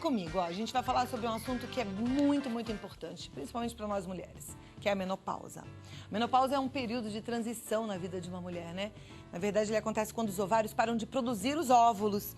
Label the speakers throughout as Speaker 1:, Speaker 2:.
Speaker 1: comigo, ó, a gente vai falar sobre um assunto que é muito, muito importante, principalmente para nós mulheres, que é a menopausa. A menopausa é um período de transição na vida de uma mulher, né? Na verdade, ele acontece quando os ovários param de produzir os óvulos.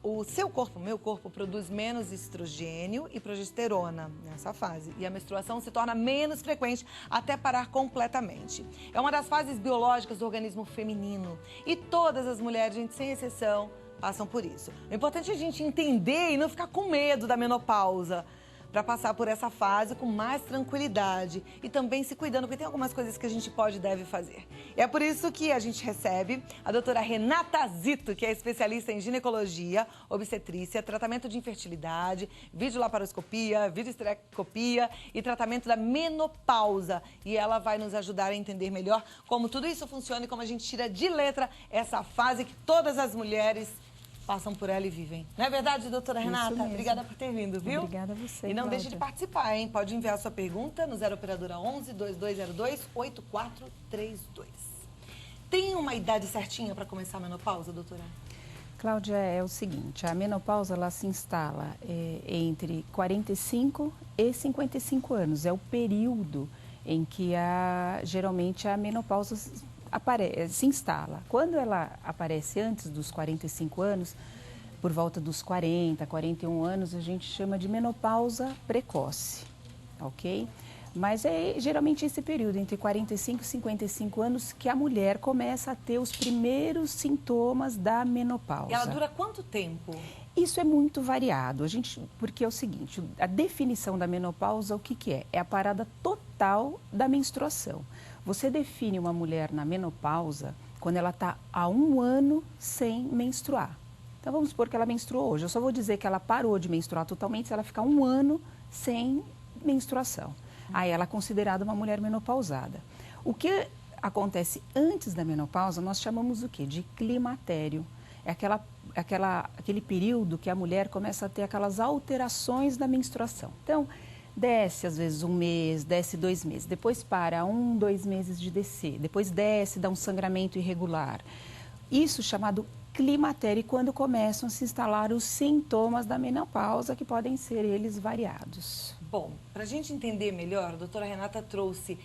Speaker 1: O seu corpo, o meu corpo, produz menos estrogênio e progesterona nessa fase. E a menstruação se torna menos frequente até parar completamente. É uma das fases biológicas do organismo feminino. E todas as mulheres, gente, sem exceção, passam por isso. O importante é a gente entender e não ficar com medo da menopausa, para passar por essa fase com mais tranquilidade e também se cuidando, porque tem algumas coisas que a gente pode e deve fazer. E é por isso que a gente recebe a doutora Renata Zito, que é especialista em ginecologia, obstetrícia, tratamento de infertilidade, videolaparoscopia, videoesterecopia e tratamento da menopausa. E ela vai nos ajudar a entender melhor como tudo isso funciona e como a gente tira de letra essa fase que todas as mulheres passam por ela e vivem. Não é verdade, doutora Renata? Obrigada por ter vindo, viu?
Speaker 2: Obrigada a você,
Speaker 1: E não
Speaker 2: Cláudia.
Speaker 1: deixe de participar, hein? Pode enviar sua pergunta no 0 operadora 11 2202 8432. Tem uma idade certinha para começar a menopausa, doutora?
Speaker 2: Cláudia, é o seguinte, a menopausa ela se instala entre 45 e 55 anos. É o período em que geralmente a menopausa se instala. Quando ela aparece antes dos 45 anos, por volta dos 40, 41 anos, a gente chama de menopausa precoce, ok? Mas é geralmente esse período, entre 45 e 55 anos, que a mulher começa a ter os primeiros sintomas da menopausa.
Speaker 1: E ela dura quanto tempo?
Speaker 2: Isso é muito variado, porque é o seguinte, a definição da menopausa, o que é? É a parada total da menstruação. Você define uma mulher na menopausa quando ela está há 1 ano sem menstruar. Então, vamos supor que ela menstruou hoje. Eu só vou dizer que ela parou de menstruar totalmente se ela ficar 1 ano sem menstruação. Aí ela é considerada uma mulher menopausada. O que acontece antes da menopausa, nós chamamos o quê? De climatério. É aquele período que a mulher começa a ter aquelas alterações da menstruação. Então, desce às vezes 1 mês, desce 2 meses, depois para 1, 2 meses de descer, depois desce, dá um sangramento irregular. Isso chamado climatério, e quando começam a se instalar os sintomas da menopausa, que podem ser eles variados.
Speaker 1: Bom, para a gente entender melhor, a doutora Renata trouxe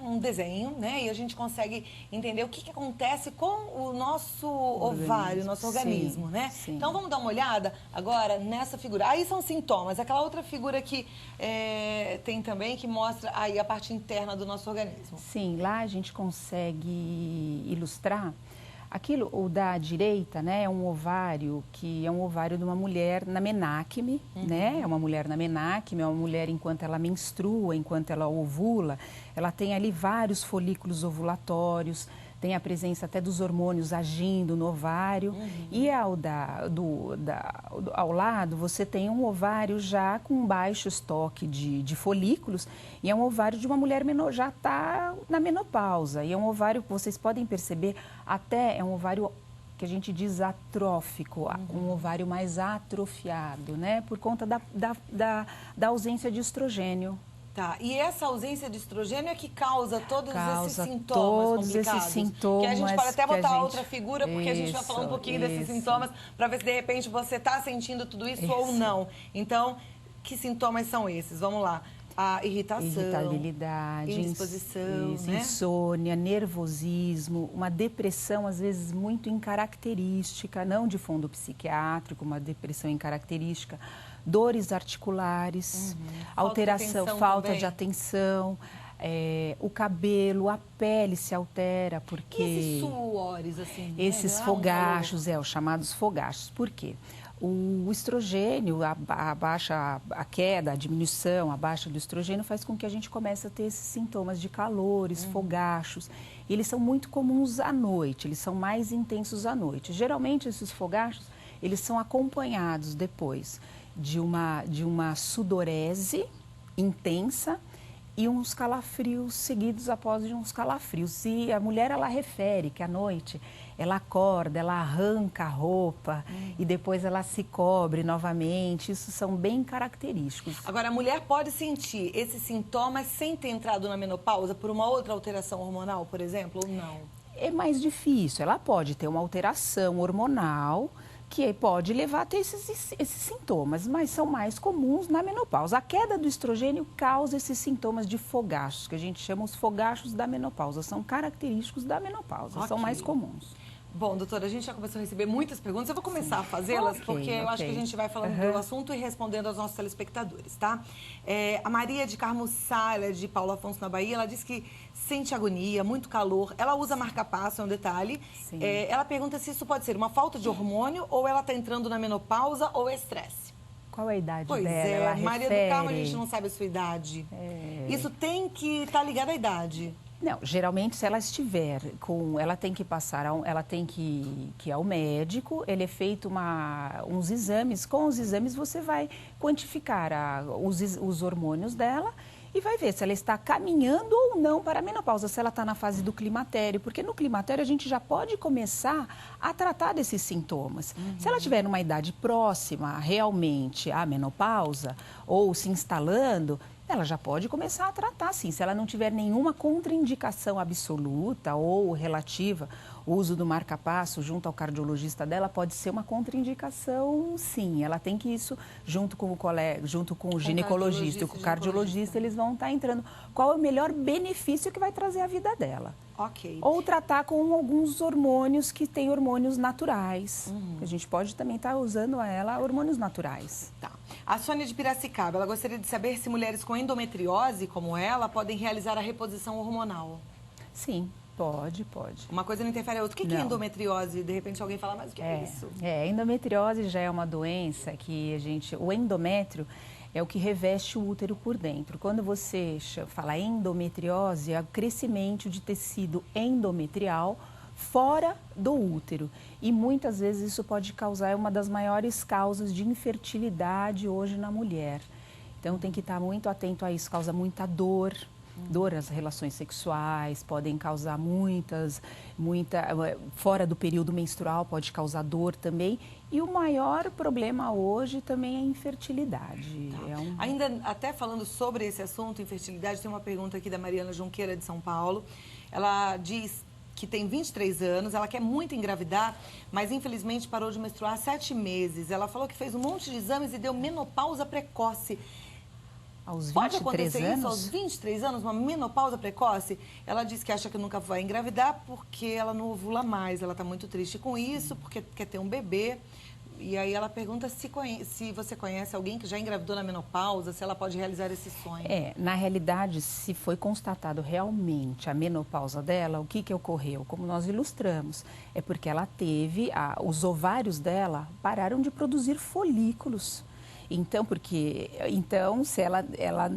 Speaker 1: um desenho, né? E a gente consegue entender o que acontece com o nosso ovário, nosso organismo, né?
Speaker 2: Sim.
Speaker 1: Então vamos dar uma olhada agora nessa figura. Aí são sintomas, aquela outra figura que tem também, que mostra aí a parte interna do nosso organismo.
Speaker 2: Sim, lá a gente consegue ilustrar. Aquilo, o da direita, né, é um ovário que é um ovário de uma mulher na menacme, né? É uma mulher na menacme, é uma mulher enquanto ela menstrua, enquanto ela ovula, ela tem ali vários folículos ovulatórios, tem a presença até dos hormônios agindo no ovário. E ao lado você tem um ovário já com baixo estoque de folículos, e é um ovário de uma mulher já está na menopausa. E é um ovário que vocês podem perceber, até é um ovário que a gente diz atrófico, um ovário mais atrofiado, né? Por conta da ausência de estrogênio.
Speaker 1: Tá, e essa ausência de estrogênio é que causa todos esses sintomas
Speaker 2: todos
Speaker 1: complicados?
Speaker 2: esses sintomas.
Speaker 1: Que a gente pode até botar outra figura, porque a gente vai falar um pouquinho desses
Speaker 2: Isso.
Speaker 1: sintomas, para ver se de repente você está sentindo tudo isso ou não. Então, que sintomas são esses? Vamos lá. A irritação,
Speaker 2: irritabilidade,
Speaker 1: indisposição, né?
Speaker 2: insônia, nervosismo, uma depressão às vezes muito incaracterística, não de fundo psiquiátrico, uma depressão incaracterística, dores articulares, alteração, falta de atenção, o cabelo, a pele se altera, porque...
Speaker 1: E esses suores, assim?
Speaker 2: Esses fogachos, os chamados fogachos. Por quê? O estrogênio, a queda, a diminuição, a baixa do estrogênio faz com que a gente comece a ter esses sintomas de calores, fogachos. Eles são muito comuns à noite, eles são mais intensos à noite. Geralmente, esses fogachos, eles são acompanhados depois de uma sudorese intensa e uns calafrios seguidos após uns calafrios. E a mulher, ela refere que à noite ela acorda, ela arranca a roupa e depois ela se cobre novamente. Isso são bem característicos.
Speaker 1: Agora, a mulher pode sentir esses sintomas sem ter entrado na menopausa por uma outra alteração hormonal, por exemplo, ou não?
Speaker 2: É mais difícil. Ela pode ter uma alteração hormonal que pode levar a ter esses sintomas, mas são mais comuns na menopausa. A queda do estrogênio causa esses sintomas de fogachos, que a gente chama os fogachos da menopausa. São característicos da menopausa, são mais comuns.
Speaker 1: Bom, doutora, a gente já começou a receber muitas perguntas. Eu vou começar a fazê-las, porque eu acho que a gente vai falando do assunto e respondendo aos nossos telespectadores, tá? A Maria de Carmuçá, ela é de Paulo Afonso, na Bahia, ela diz que sente agonia, muito calor. Ela usa marca-passo, é um detalhe. Ela pergunta se isso pode ser uma falta de hormônio, ou ela está entrando na menopausa, ou estresse.
Speaker 2: Qual é a idade
Speaker 1: dela?
Speaker 2: Pois é,
Speaker 1: Maria do Carmo, a gente não sabe a sua idade. Isso tem que estar ligado à idade.
Speaker 2: Não, geralmente se ela estiver com, ela tem que passar, ela tem que ir ao médico, ele é feito uns exames, com os exames você vai quantificar os hormônios dela e vai ver se ela está caminhando ou não para a menopausa, se ela está na fase do climatério, porque no climatério a gente já pode começar a tratar desses sintomas. Se ela estiver numa idade próxima realmente à menopausa ou se instalando, ela já pode começar a tratar, sim. Se ela não tiver nenhuma contraindicação absoluta ou relativa, o uso do marca-passo junto ao cardiologista dela pode ser uma contraindicação, sim. Ela tem que isso, junto com o colega, junto com o ginecologista e com o cardiologista, eles vão estar entrando. Qual é o melhor benefício que vai trazer à vida dela?
Speaker 1: Ok.
Speaker 2: Ou tratar com alguns hormônios que têm hormônios naturais. A gente pode também estar usando a ela hormônios naturais.
Speaker 1: Tá. A Sônia de Piracicaba, ela gostaria de saber se mulheres com endometriose, como ela, podem realizar a reposição hormonal.
Speaker 2: Sim, pode.
Speaker 1: Uma coisa não interfere a outra. O que é endometriose? De repente alguém fala, mas o que é isso?
Speaker 2: Endometriose já é uma doença que o endométrio é o que reveste o útero por dentro. Quando você fala endometriose, é o crescimento de tecido endometrial fora do útero. E muitas vezes isso pode causar uma das maiores causas de infertilidade hoje na mulher. Então tem que estar muito atento a isso, causa muita dor. Dor às relações sexuais, podem causar fora do período menstrual pode causar dor também. E o maior problema hoje também é a infertilidade.
Speaker 1: Tá. Ainda até falando sobre esse assunto, infertilidade, tem uma pergunta aqui da Mariana Junqueira de São Paulo. Ela diz que tem 23 anos, ela quer muito engravidar, mas infelizmente parou de menstruar há 7 meses. Ela falou que fez um monte de exames e deu menopausa precoce.
Speaker 2: Aos 23
Speaker 1: Pode acontecer
Speaker 2: anos?
Speaker 1: Isso aos 23 anos, uma menopausa precoce? Ela diz que acha que nunca vai engravidar porque ela não ovula mais. Ela está muito triste com isso, porque quer ter um bebê. E aí ela pergunta se você conhece alguém que já engravidou na menopausa, se ela pode realizar esse sonho.
Speaker 2: Na realidade, se foi constatado realmente a menopausa dela, o que ocorreu? Como nós ilustramos, é porque ela teve, os ovários dela pararam de produzir folículos. Então,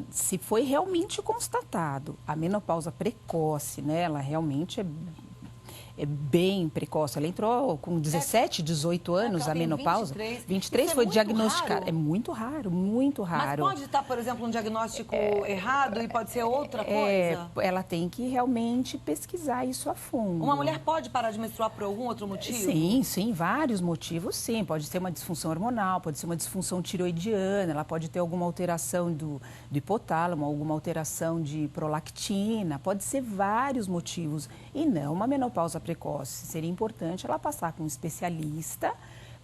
Speaker 2: se foi realmente constatado a menopausa precoce, né, ela realmente é bem precoce. Ela entrou com 17, 18 anos, a menopausa. 23 foi diagnosticada. É muito raro, muito raro.
Speaker 1: Mas pode estar, por exemplo, um diagnóstico errado e pode ser outra coisa?
Speaker 2: Ela tem que realmente pesquisar isso a fundo.
Speaker 1: Uma mulher pode parar de menstruar por algum outro motivo?
Speaker 2: Sim, vários motivos, sim. Pode ser uma disfunção hormonal, pode ser uma disfunção tiroidiana, ela pode ter alguma alteração do hipotálamo, alguma alteração de prolactina, pode ser vários motivos. E não uma menopausa precoce. Seria importante ela passar com um especialista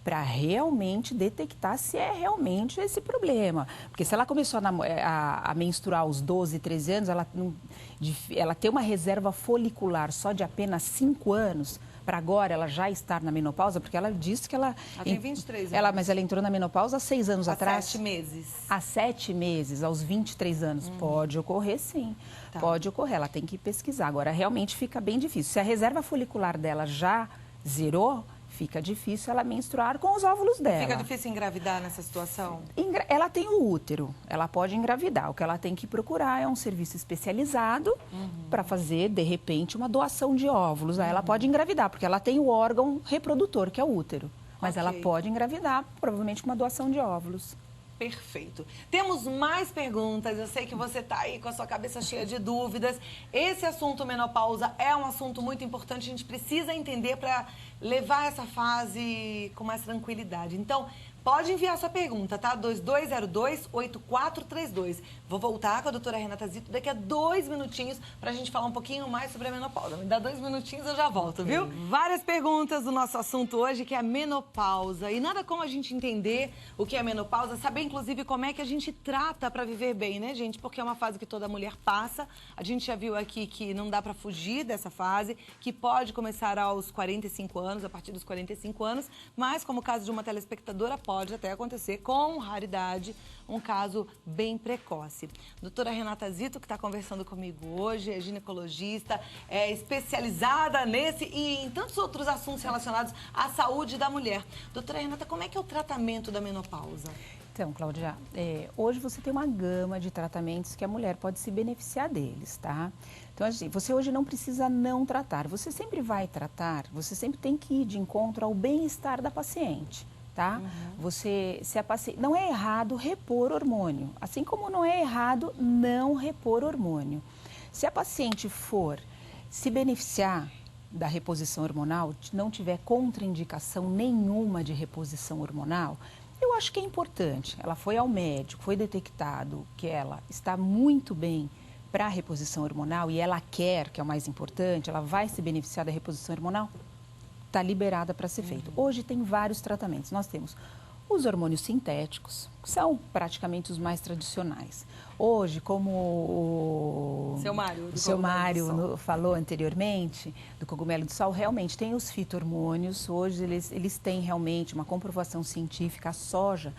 Speaker 2: para realmente detectar se é realmente esse problema. Porque se ela começou a menstruar aos 12, 13 anos, ela tem uma reserva folicular só de apenas 5 anos, para agora ela já estar na menopausa, porque ela disse que ela
Speaker 1: tem 23 anos.
Speaker 2: Mas ela entrou na menopausa há 6 anos atrás.
Speaker 1: Há 7 meses.
Speaker 2: Há 7 meses, aos 23 anos. Pode ocorrer, sim. Tá. Pode ocorrer, ela tem que pesquisar. Agora, realmente fica bem difícil. Se a reserva folicular dela já zerou, fica difícil ela menstruar com os óvulos dela.
Speaker 1: Fica difícil engravidar nessa situação?
Speaker 2: Ela tem o útero, ela pode engravidar. O que ela tem que procurar é um serviço especializado para fazer, de repente, uma doação de óvulos. Aí ela pode engravidar, porque ela tem o órgão reprodutor, que é o útero. Mas ela pode engravidar, provavelmente com uma doação de óvulos.
Speaker 1: Perfeito. Temos mais perguntas. Eu sei que você está aí com a sua cabeça cheia de dúvidas. Esse assunto menopausa é um assunto muito importante. A gente precisa entender para levar essa fase com mais tranquilidade. Então, Pode enviar sua pergunta, tá? 2202-8432. Vou voltar com a doutora Renata Zito daqui a 2 minutinhos pra gente falar um pouquinho mais sobre a menopausa. Me dá 2 minutinhos, eu já volto, viu? Várias perguntas do nosso assunto hoje, que é a menopausa. E nada como a gente entender o que é a menopausa, saber inclusive como é que a gente trata pra viver bem, né, gente? Porque é uma fase que toda mulher passa. A gente já viu aqui que não dá pra fugir dessa fase, que pode começar aos 45 anos, a partir dos 45 anos, mas como o caso de uma telespectadora, pode até acontecer, com raridade, um caso bem precoce. Doutora Renata Zito, que está conversando comigo hoje, é ginecologista, é especializada nesse e em tantos outros assuntos relacionados à saúde da mulher. Doutora Renata, como é que é o tratamento da menopausa?
Speaker 2: Então, Cláudia, hoje você tem uma gama de tratamentos que a mulher pode se beneficiar deles, tá? Então, assim, você hoje não precisa não tratar, você sempre vai tratar, você sempre tem que ir de encontro ao bem-estar da paciente. Tá? Se a paciente, não é errado repor hormônio, assim como não é errado não repor hormônio. Se a paciente for se beneficiar da reposição hormonal, não tiver contraindicação nenhuma de reposição hormonal, eu acho que é importante. Ela foi ao médico, foi detectado que ela está muito bem para a reposição hormonal e ela quer, que é o mais importante, ela vai se beneficiar da reposição hormonal, está liberada para ser feito. Hoje tem vários tratamentos. Nós temos os hormônios sintéticos, que são praticamente os mais tradicionais. Hoje, como o seu Mário falou anteriormente, do cogumelo do sol, realmente tem os fito-hormônios. Hoje eles têm realmente uma comprovação científica. A soja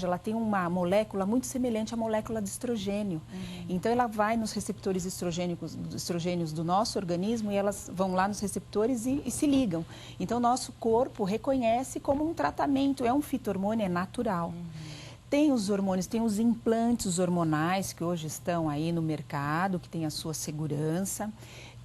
Speaker 2: ela tem uma molécula muito semelhante à molécula de estrogênio. Então ela vai nos receptores estrogênios do nosso organismo e elas vão lá nos receptores e se ligam. Então nosso corpo reconhece como um tratamento, é um fito-hormônio, é natural. Tem os hormônios, tem os implantes hormonais que hoje estão aí no mercado, que tem a sua segurança.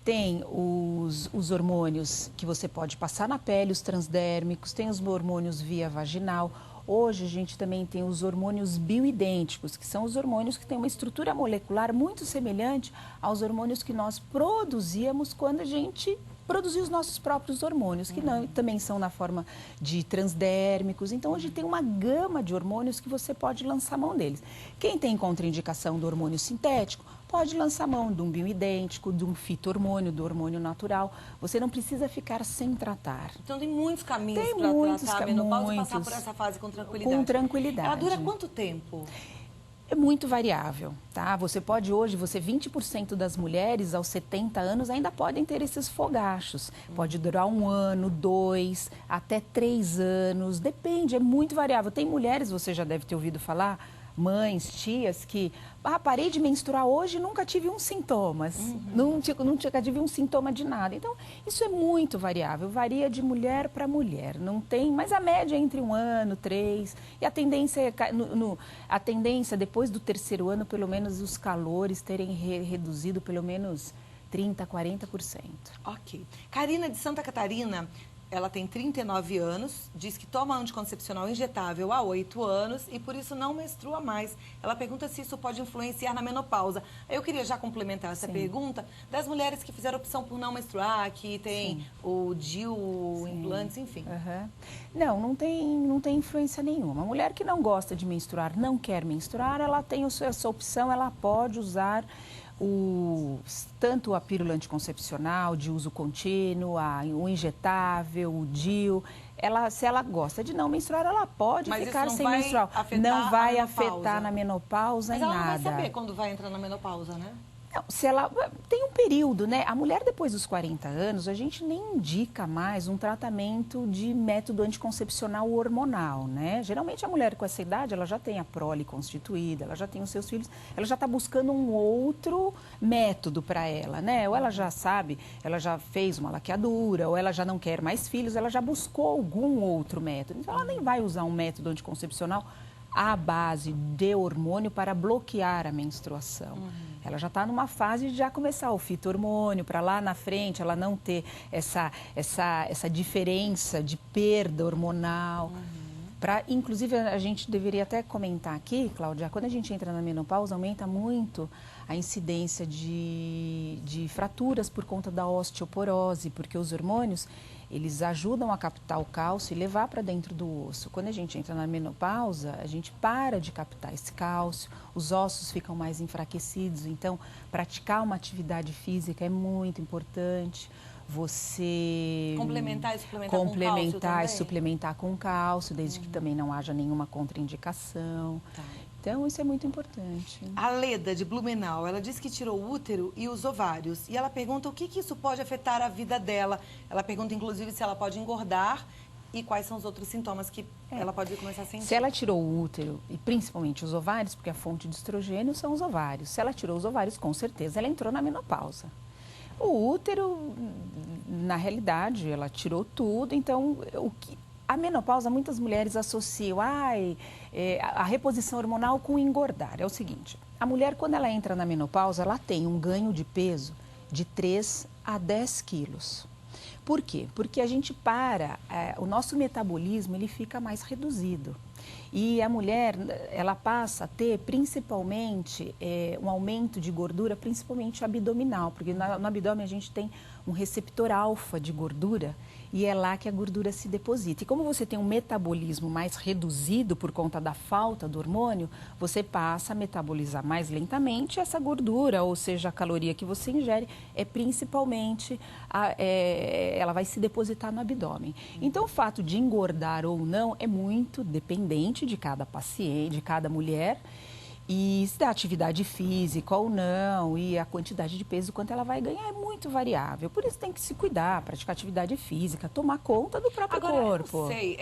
Speaker 2: Tem os hormônios que você pode passar na pele, os transdérmicos, tem os hormônios via vaginal. Hoje a gente também tem os hormônios bioidênticos, que são os hormônios que têm uma estrutura molecular muito semelhante aos hormônios que nós produzíamos quando a gente produzia os nossos próprios hormônios, que também são na forma de transdérmicos. Então, hoje tem uma gama de hormônios que você pode lançar mão deles. Quem tem contraindicação do hormônio sintético, pode lançar mão de um bioidêntico, de um fito-hormônio, do hormônio natural. Você não precisa ficar sem tratar.
Speaker 1: Então, tem muitos caminhos para tratar a menopausa e passar por essa fase com tranquilidade.
Speaker 2: Com tranquilidade.
Speaker 1: Ela dura quanto tempo?
Speaker 2: É muito variável, tá? Você pode hoje, 20% das mulheres aos 70 anos ainda podem ter esses fogachos. Pode durar 1 ano, 2, até 3 anos, depende, é muito variável. Tem mulheres, você já deve ter ouvido falar, mães, tias, que parei de menstruar hoje e nunca tive um sintomas, nunca tive um sintoma de nada. Então, isso é muito variável, varia de mulher para mulher, não tem, mas a média é entre 1 ano, 3, e a tendência depois do 3º ano, pelo menos os calores terem reduzido pelo menos 30%, 40%.
Speaker 1: Ok. Karina de Santa Catarina, ela tem 39 anos, diz que toma anticoncepcional injetável há 8 anos e por isso não menstrua mais. Ela pergunta se isso pode influenciar na menopausa. Eu queria já complementar essa pergunta das mulheres que fizeram opção por não menstruar, que tem o DIU, implantes, enfim.
Speaker 2: Não tem influência nenhuma. A mulher que não gosta de menstruar, não quer menstruar, ela tem essa opção, ela pode usar tanto a pílula anticoncepcional de uso contínuo, o injetável, o DIU. Se ela gosta de não menstruar, ela pode ficar sem menstruar. Não vai afetar na menopausa em nada.
Speaker 1: Mas ela não vai saber quando vai entrar na menopausa, né?
Speaker 2: Não, se ela tem um período, né? A mulher depois dos 40 anos, a gente nem indica mais um tratamento de método anticoncepcional hormonal, né? Geralmente a mulher com essa idade, ela já tem a prole constituída, ela já tem os seus filhos, ela já está buscando um outro método para ela, né? Ou ela já sabe, ela já fez uma laqueadura, ou ela já não quer mais filhos, ela já buscou algum outro método. Então ela nem vai usar um método anticoncepcional à base de hormônio para bloquear a menstruação. Ela já está numa fase de já começar o fito-hormônio, para lá na frente ela não ter essa diferença de perda hormonal. Inclusive, a gente deveria até comentar aqui, Cláudia, quando a gente entra na menopausa, aumenta muito a incidência de fraturas por conta da osteoporose, porque os hormônios, eles ajudam a captar o cálcio e levar para dentro do osso. Quando a gente entra na menopausa, a gente para de captar esse cálcio, os ossos ficam mais enfraquecidos, então praticar uma atividade física é muito importante. Você
Speaker 1: complementar e
Speaker 2: suplementar com cálcio, desde que também não haja nenhuma contraindicação.
Speaker 1: Tá.
Speaker 2: Então, isso é muito importante.
Speaker 1: A Leda, de Blumenau, ela disse que tirou o útero e os ovários. E ela pergunta o que isso pode afetar a vida dela. Ela pergunta, inclusive, se ela pode engordar e quais são os outros sintomas que ela pode começar a sentir.
Speaker 2: Se ela tirou o útero, e principalmente os ovários, porque a fonte de estrogênio são os ovários. Se ela tirou os ovários, com certeza, ela entrou na menopausa. O útero, na realidade, ela tirou tudo, então a menopausa, muitas mulheres associam a reposição hormonal com engordar. É o seguinte, a mulher, quando ela entra na menopausa, ela tem um ganho de peso de 3 a 10 quilos. Por quê? Porque a gente o nosso metabolismo ele fica mais reduzido. E a mulher, ela passa a ter principalmente um aumento de gordura, principalmente abdominal, porque no abdômen a gente tem um receptor alfa de gordura e é lá que a gordura se deposita. E como você tem um metabolismo mais reduzido por conta da falta do hormônio, você passa a metabolizar mais lentamente essa gordura, ou seja, a caloria que você ingere é principalmente, ela vai se depositar no abdômen. Então, o fato de engordar ou não é muito dependente de cada paciente, de cada mulher, e se dá atividade física ou não, e a quantidade de peso, quanto ela vai ganhar, é muito variável. Por isso tem que se cuidar, praticar atividade física, tomar conta do próprio corpo.
Speaker 1: Eu não sei,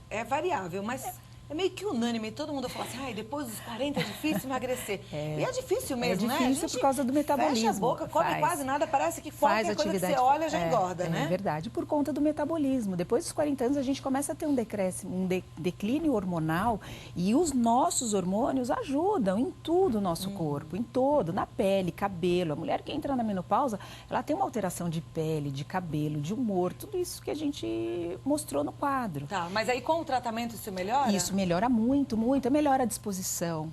Speaker 1: é variável, mas é meio que unânime. Todo mundo fala assim, depois dos 40 é difícil emagrecer. E é difícil mesmo, né?
Speaker 2: É difícil por causa do metabolismo.
Speaker 1: Fecha a boca, come quase nada, parece que qualquer coisa que você olha já engorda, né?
Speaker 2: É verdade, por conta do metabolismo. Depois dos 40 anos a gente começa a ter um decréscimo, um declínio hormonal e os nossos hormônios ajudam em tudo o nosso corpo, em todo, na pele, cabelo. A mulher que entra na menopausa, ela tem uma alteração de pele, de cabelo, de humor, tudo isso que a gente mostrou no quadro.
Speaker 1: Tá, mas aí com o tratamento isso melhora?
Speaker 2: Isso melhora muito, muito. Melhora a disposição.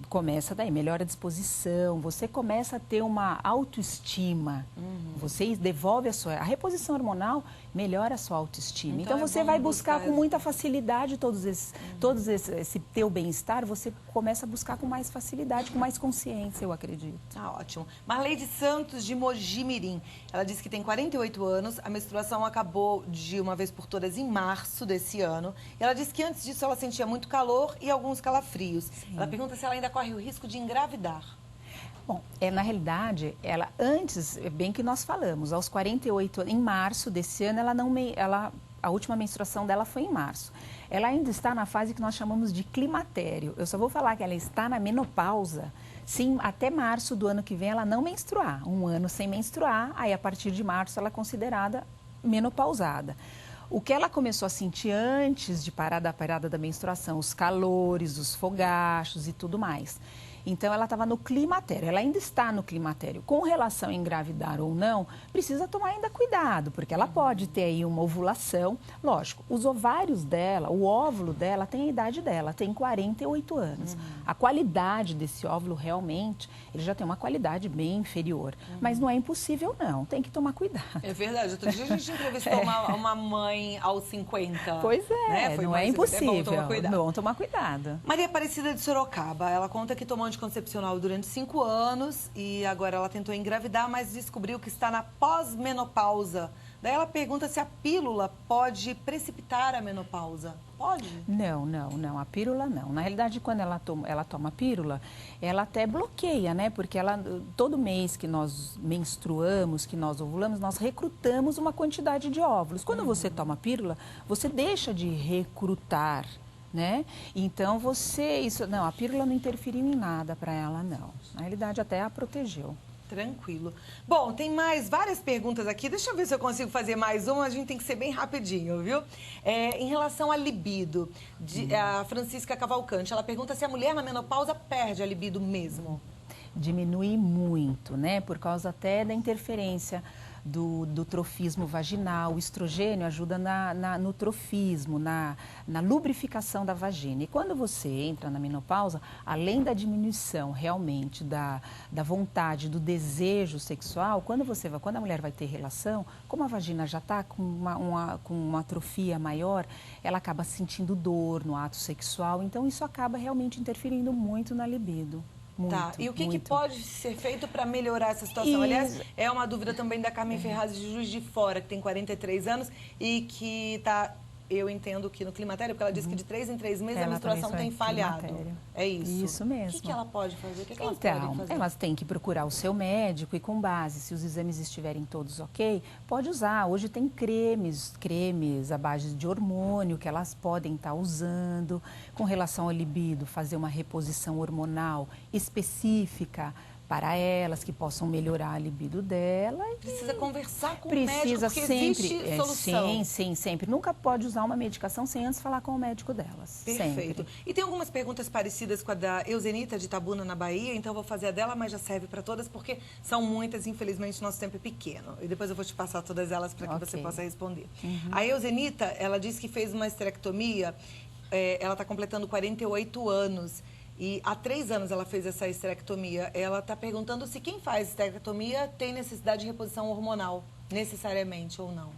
Speaker 2: Começa daí, melhora a disposição. Você começa a ter uma autoestima. Você devolve a reposição hormonal melhora a sua autoestima. Então você vai buscar com muita facilidade esse teu bem-estar, você começa a buscar com mais facilidade, com mais consciência, eu acredito.
Speaker 1: Ah, ótimo. Marleide Santos, de Mogi Mirim. Ela disse que tem 48 anos, a menstruação acabou de uma vez por todas em março desse ano. E ela disse que antes disso ela sentia muito calor e alguns calafrios. Sim. Ela pergunta se ela ainda corre o risco de engravidar.
Speaker 2: Bom, na realidade, ela antes, bem que nós falamos, aos 48 anos, em março desse ano, a última menstruação dela foi em março. Ela ainda está na fase que nós chamamos de climatério. Eu só vou falar que ela está na menopausa, sim, até março do ano que vem ela não menstruar. Um ano sem menstruar, aí a partir de março ela é considerada menopausada. O que ela começou a sentir antes de parar da parada da menstruação, os calores, os fogachos e tudo mais. Então, ela estava no climatério, ela ainda está no climatério. Com relação a engravidar ou não, precisa tomar ainda cuidado, porque ela pode ter aí uma ovulação. Lógico, os ovários dela, o óvulo dela tem a idade dela, tem 48 anos. A qualidade desse óvulo realmente, ele já tem uma qualidade bem inferior. Mas não é impossível não, tem que tomar cuidado.
Speaker 1: É verdade, outro dia a gente entrevistou uma mãe aos 50.
Speaker 2: Pois é, né? Não é impossível,
Speaker 1: é
Speaker 2: bom tomar cuidado.
Speaker 1: Maria Aparecida de Sorocaba, ela conta que tomou anticoncepcional durante 5 anos e agora ela tentou engravidar, mas descobriu que está na pós-menopausa. Daí ela pergunta se a pílula pode precipitar a menopausa. Pode?
Speaker 2: Não, a pílula não. Na realidade, quando ela toma a pílula, ela até bloqueia, né? Porque todo mês que nós menstruamos, que nós ovulamos, nós recrutamos uma quantidade de óvulos. Quando você toma a pílula, você deixa de recrutar, né? Então a pílula não interferiu em nada para ela, não. Na realidade, até a protegeu.
Speaker 1: Tranquilo. Bom, tem várias perguntas aqui. Deixa eu ver se eu consigo fazer mais uma. A gente tem que ser bem rapidinho, viu? Em relação à libido, a Francisca Cavalcante, ela pergunta se a mulher na menopausa perde a libido mesmo.
Speaker 2: Diminui muito, né? Por causa até da interferência do trofismo vaginal. O estrogênio ajuda no trofismo, na lubrificação da vagina. E quando você entra na menopausa, além da diminuição realmente da vontade, do desejo sexual, quando a mulher vai ter relação, como a vagina já está com uma atrofia maior, ela acaba sentindo dor no ato sexual. Então, isso acaba realmente interferindo muito na libido. Muito,
Speaker 1: tá, e o que pode ser feito para melhorar essa situação? Aliás, é uma dúvida também da Carmen Ferraz de Juiz de Fora, que tem 43 anos e que está, eu entendo que no climatério, porque ela disse que de 3 em 3 meses a menstruação tem falhado. É isso?
Speaker 2: Isso mesmo.
Speaker 1: O que ela pode fazer? O que elas
Speaker 2: então,
Speaker 1: podem fazer?
Speaker 2: Elas têm que procurar o seu médico e com base, se os exames estiverem todos ok, pode usar. Hoje tem cremes à base de hormônio que elas podem estar usando. Com relação ao libido, fazer uma reposição hormonal específica para elas, que possam melhorar a libido dela.
Speaker 1: Precisa conversar com o médico, porque
Speaker 2: sempre,
Speaker 1: existe solução.
Speaker 2: Sim, sempre. Nunca pode usar uma medicação sem antes falar com o médico delas.
Speaker 1: Perfeito.
Speaker 2: Sempre.
Speaker 1: E tem algumas perguntas parecidas com a da Eusenita de Itabuna, na Bahia, então eu vou fazer a dela, mas já serve para todas, porque são muitas, infelizmente, nosso tempo é pequeno. E depois eu vou te passar todas elas para que você possa responder. A Eusenita, ela disse que fez uma esterectomia, ela está completando 48 anos. E há 3 anos ela fez essa esterectomia. Ela está perguntando se quem faz esterectomia tem necessidade de reposição hormonal, necessariamente ou não.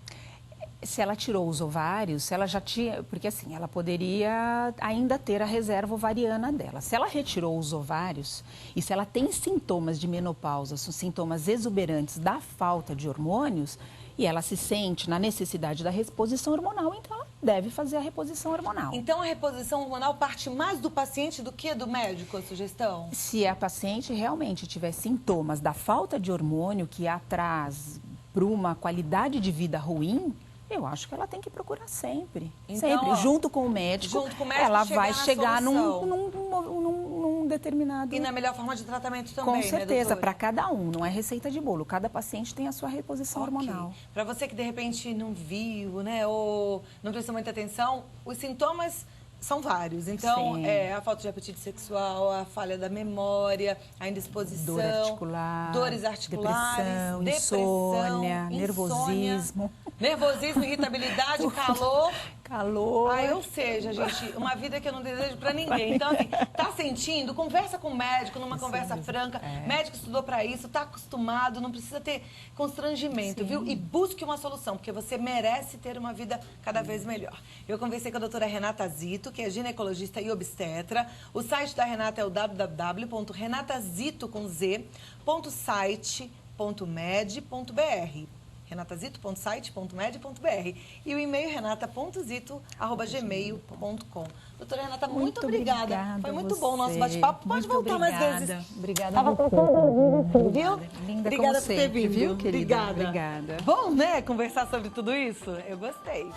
Speaker 2: Se ela tirou os ovários, ela já tinha... Porque assim, ela poderia ainda ter a reserva ovariana dela. Se ela retirou os ovários e se ela tem sintomas de menopausa, são sintomas exuberantes da falta de hormônios, e ela se sente na necessidade da reposição hormonal, então ela deve fazer a reposição hormonal.
Speaker 1: Então a reposição hormonal parte mais do paciente do que do médico, a sugestão?
Speaker 2: Se a paciente realmente tiver sintomas da falta de hormônio que a traz para uma qualidade de vida ruim, eu acho que ela tem que procurar sempre.
Speaker 1: Então,
Speaker 2: sempre. Junto com o médico, ela vai chegar num determinado...
Speaker 1: E na melhor forma de tratamento também,
Speaker 2: com certeza,
Speaker 1: né,
Speaker 2: para cada um. Não é receita de bolo. Cada paciente tem a sua reposição hormonal.
Speaker 1: Para você que de repente não viu, né, ou não prestou muita atenção, os sintomas são vários. Então, a falta de apetite sexual, a falha da memória, a indisposição, dores articulares, depressão, insônia, nervosismo, irritabilidade, calor. Ou seja, gente, uma vida que eu não desejo pra ninguém. Então, assim, tá sentindo? Conversa com o médico, numa conversa franca. Médico estudou pra isso, tá acostumado, não precisa ter constrangimento, viu? E busque uma solução, porque você merece ter uma vida cada vez melhor. Eu conversei com a doutora Renata Zito, que é ginecologista e obstetra. O site da Renata é o www.renatazito.site.med.br. renatazito.site.med.br e o e-mail renata.zito@gmail.com. Doutora Renata, muito obrigada. Foi muito bom o nosso bate-papo. Pode voltar mais vezes.
Speaker 2: Obrigada a você.
Speaker 1: Viu?
Speaker 2: Linda
Speaker 1: obrigada
Speaker 2: como
Speaker 1: por ter
Speaker 2: sempre,
Speaker 1: vindo.
Speaker 2: viu, querida?
Speaker 1: Obrigada. Bom, né, conversar sobre tudo isso? Eu gostei.